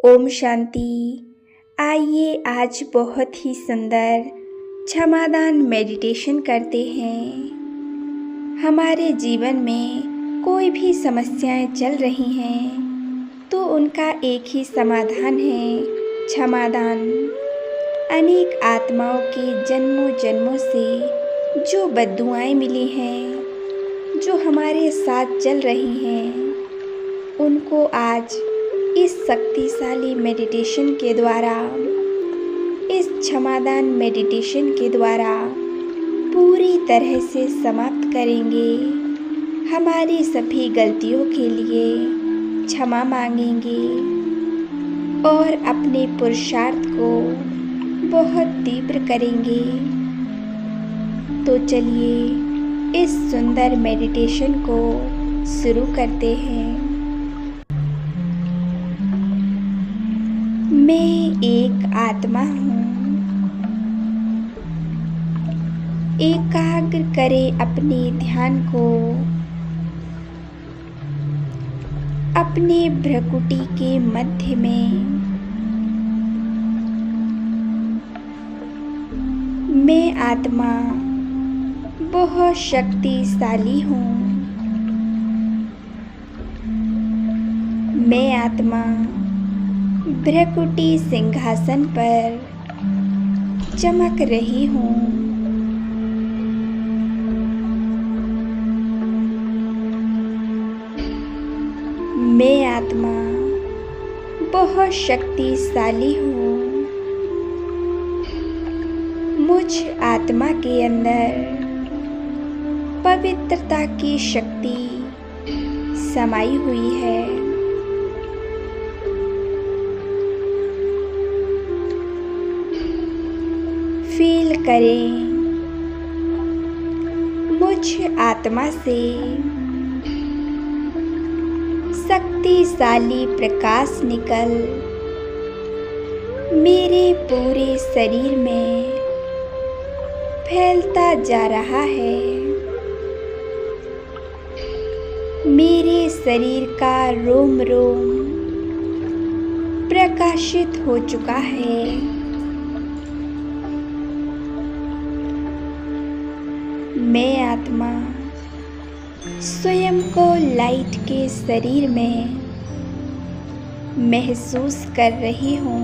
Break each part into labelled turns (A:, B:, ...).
A: ओम शांति। आइए आज बहुत ही सुंदर क्षमादान मेडिटेशन करते हैं। हमारे जीवन में कोई भी समस्याएं चल रही हैं तो उनका एक ही समाधान है, क्षमादान। अनेक आत्माओं के जन्मों जन्मों से जो बद्दुआएं मिली हैं, जो हमारे साथ चल रही हैं, उनको आज इस शक्तिशाली मेडिटेशन के द्वारा, इस क्षमादान मेडिटेशन के द्वारा पूरी तरह से समाप्त करेंगे। हमारी सभी गलतियों के लिए क्षमा मांगेंगे और अपने पुरुषार्थ को बहुत तीव्र करेंगे। तो चलिए इस सुंदर मेडिटेशन को शुरू करते हैं। मैं एक आत्मा हूँ। एकाग्र करें अपने ध्यान को अपने भ्रुकुटी के मध्य में। मैं आत्मा बहुत शक्तिशाली हूँ। मैं आत्मा भ्रुकुटी सिंहासन पर चमक रही हूँ। मैं आत्मा बहुत शक्तिशाली हूँ। मुझ आत्मा के अंदर पवित्रता की शक्ति समाई हुई है। फील करें, मुझ आत्मा से शक्तिशाली प्रकाश निकल मेरे पूरे शरीर में फैलता जा रहा है। मेरे शरीर का रोम रोम प्रकाशित हो चुका है। मैं आत्मा स्वयं को लाइट के शरीर में महसूस कर रही हूँ।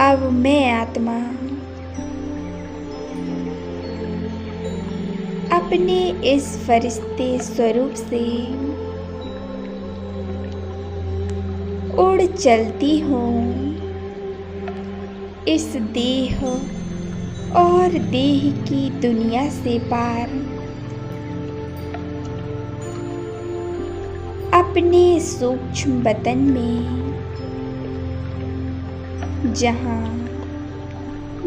A: अब मैं आत्मा अपने इस फरिश्ते स्वरूप से उड़ चलती हूँ। इस देह और देह की दुनिया से पार अपने सूक्ष्म वतन में, जहाँ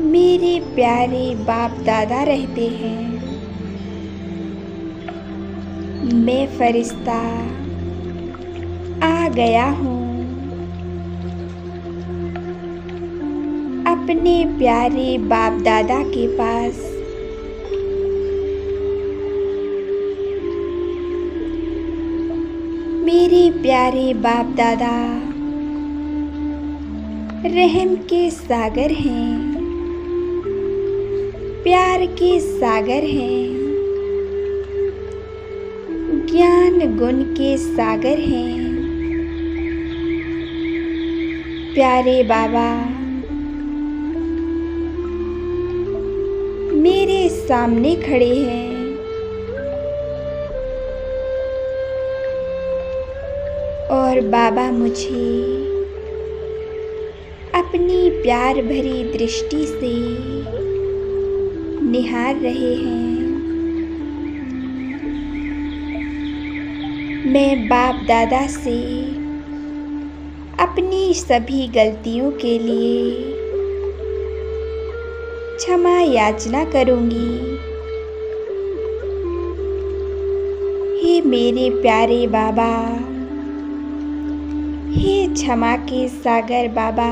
A: मेरे प्यारे बाप दादा रहते हैं। मैं फरिश्ता आ गया हूँ। अपने प्यारे बाप दादा के पास मेरे प्यारे बाप दादा रहम के सागर हैं, प्यार के सागर हैं, ज्ञान गुण के सागर हैं। प्यारे बाबा मेरे सामने खड़े हैं। और बाबा मुझे अपनी प्यार भरी दृष्टि से निहार रहे हैं। मैं बाप दादा से अपनी सभी गलतियों के लिए क्षमा याचना करूंगी। हे मेरे प्यारे बाबा, हे क्षमा के सागर बाबा,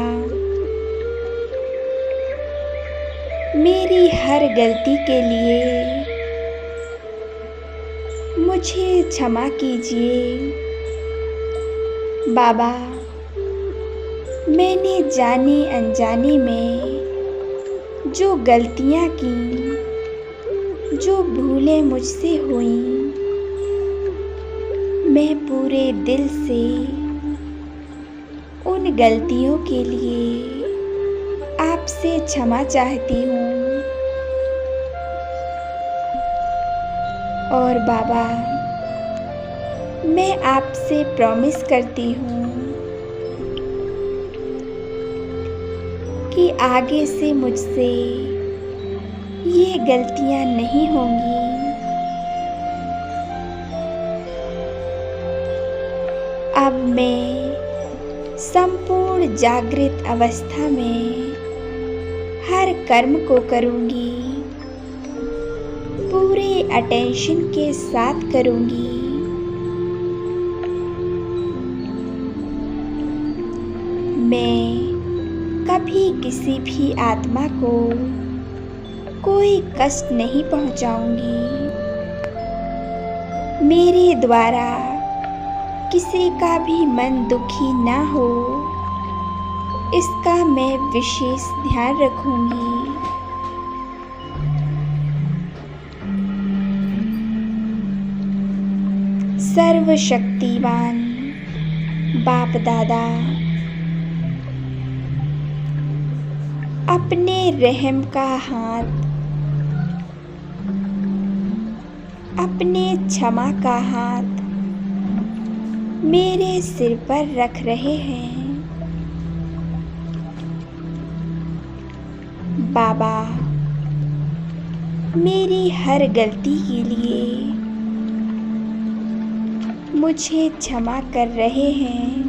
A: मेरी हर गलती के लिए मुझे क्षमा कीजिए बाबा। मैंने जाने अनजाने में जो गलतियाँ की, जो भूलें मुझसे हुईं, मैं पूरे दिल से उन गलतियों के लिए आपसे क्षमा चाहती हूँ। और बाबा, मैं आपसे प्रॉमिस करती हूँ कि आगे से मुझसे ये गलतियाँ नहीं होंगी। अब मैं संपूर्ण जागृत अवस्था में हर कर्म को करूँगी, पूरे अटेंशन के साथ करूँगी। मैं कभी किसी भी आत्मा को कोई कष्ट नहीं पहुंचाऊंगी। मेरे द्वारा किसी का भी मन दुखी ना हो, इसका मैं विशेष ध्यान रखूंगी। सर्वशक्तिवान बाप दादा अपने रहम का हाथ, अपने क्षमा का हाथ मेरे सिर पर रख रहे हैं। बाबा, मेरी हर गलती के लिए मुझे क्षमा कर रहे हैं।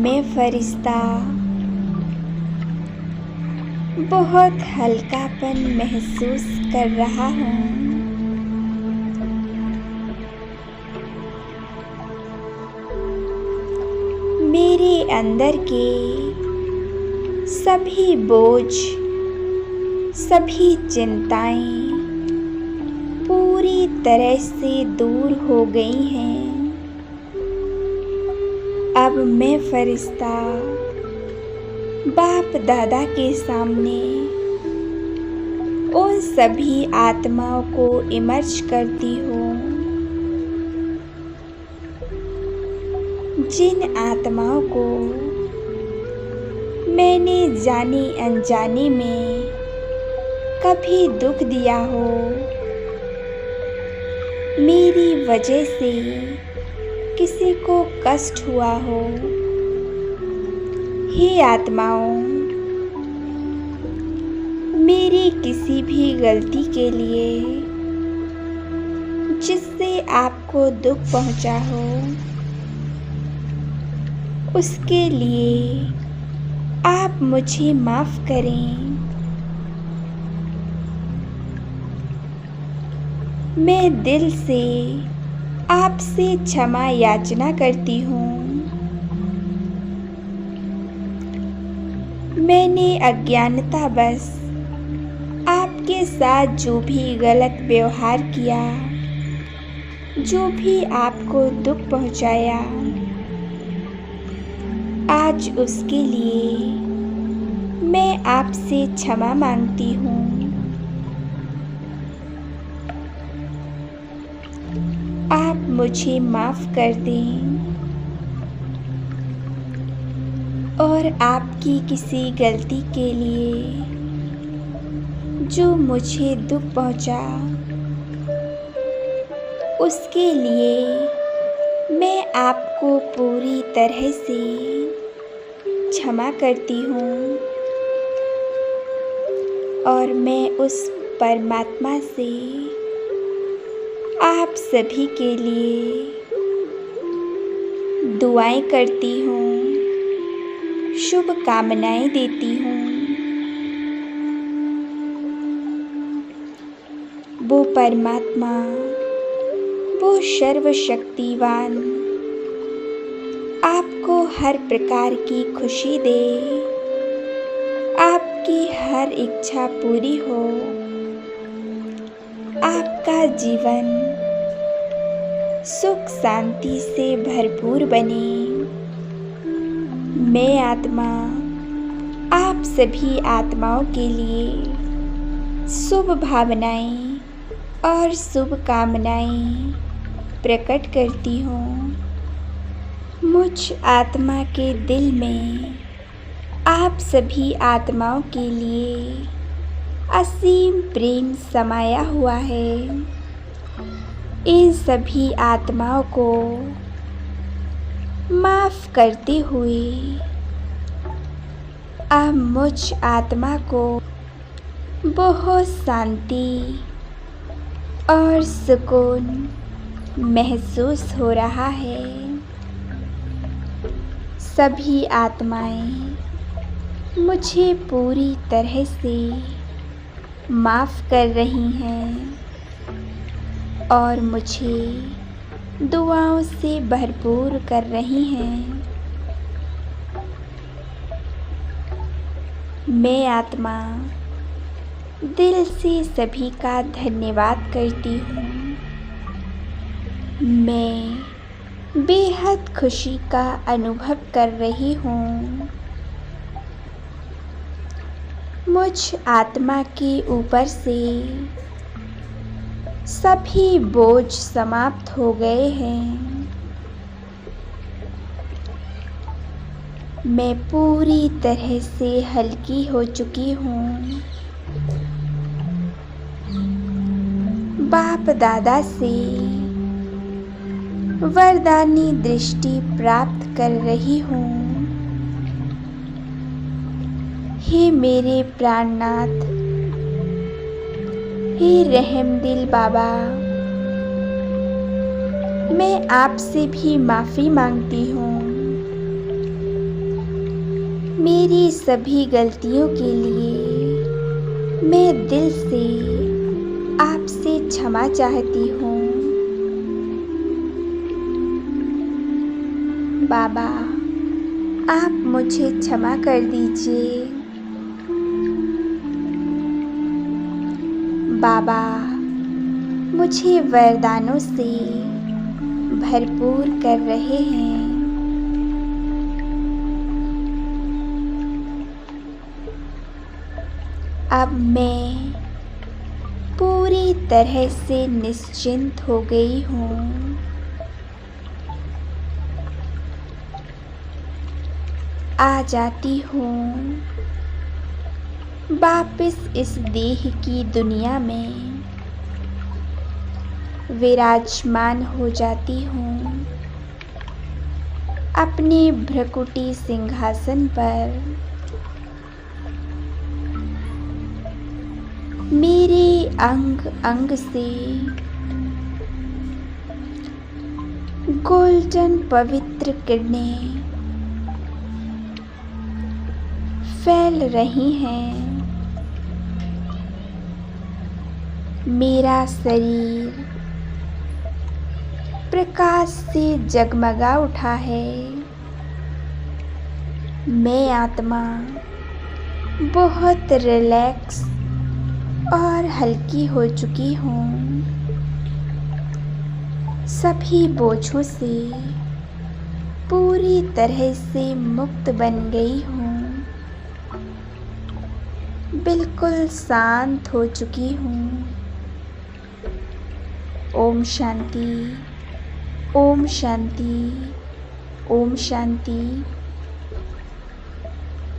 A: मैं फरिश्ता बहुत हल्कापन महसूस कर रहा हूँ। मेरे अंदर के सभी बोझ, सभी चिंताएं पूरी तरह से दूर हो गई हैं। अब मैं फरिश्ता बाप दादा के सामने उन सभी आत्माओं को इमर्ज करती हूँ, जिन आत्माओं को मैंने जाने अनजाने में कभी दुख दिया हो, मेरी वजह से किसी को कष्ट हुआ हो। हे आत्माओं, मेरी किसी भी गलती के लिए जिससे आपको दुख पहुंचा हो, उसके लिए आप मुझे माफ करें। मैं दिल से आपसे क्षमा याचना करती हूँ। मैंने अज्ञानतावश आपके साथ जो भी गलत व्यवहार किया, जो भी आपको दुख पहुंचाया, आज उसके लिए मैं आपसे क्षमा मांगती हूँ। आप मुझे माफ कर दें और आपकी किसी गलती के लिए जो मुझे दुख पहुंचा, उसके लिए मैं आपको पूरी तरह से क्षमा करती हूँ। और मैं उस परमात्मा से आप सभी के लिए दुआएं करती हूँ, शुभ कामनाएं देती हूँ। वो परमात्मा, वो सर्वशक्तिवान आपको हर प्रकार की खुशी दे, आपकी हर इच्छा पूरी हो, आपका जीवन सुख शांति से भरपूर बने। मैं आत्मा आप सभी आत्माओं के लिए शुभ भावनाएं और शुभकामनाएं प्रकट करती हूँ। मुझ आत्मा के दिल में आप सभी आत्माओं के लिए असीम प्रेम समाया हुआ है। इन सभी आत्माओं को माफ़ करते हुए अब मुझ आत्मा को बहुत शांति और सुकून महसूस हो रहा है। सभी आत्माएं मुझे पूरी तरह से माफ़ कर रही हैं और मुझे दुआओं से भरपूर कर रही हैं। मैं आत्मा दिल से सभी का धन्यवाद करती हूँ। मैं बेहद खुशी का अनुभव कर रही हूँ। मुझ आत्मा के ऊपर से सभी बोझ समाप्त हो गए हैं। मैं पूरी तरह से हल्की हो चुकी हूँ। बाप दादा से वरदानी दृष्टि प्राप्त कर रही हूँ। हे मेरे प्राणनाथ, हे रहमदिल बाबा, मैं आपसे भी माफ़ी मांगती हूँ। मेरी सभी गलतियों के लिए मैं दिल से आपसे क्षमा चाहती हूँ। बाबा, आप मुझे क्षमा कर दीजिए। बाबा, मुझे वरदानों से भरपूर कर रहे हैं। अब मैं पूरी तरह से निश्चिंत हो गई हूँ। आ जाती हूँ वापस इस देह की दुनिया में, विराजमान हो जाती हूँ अपने भ्रकुटी सिंहासन पर। मेरे अंग अंग से गोल्डन पवित्र किरणें फैल रही हैं। मेरा शरीर प्रकाश से जगमगा उठा है। मैं आत्मा बहुत रिलैक्स और हल्की हो चुकी हूँ। सभी बोझों से पूरी तरह से मुक्त बन गई हूँ। बिल्कुल शांत हो चुकी हूँ। ओम शांति, ओम शांति, ओम शांति।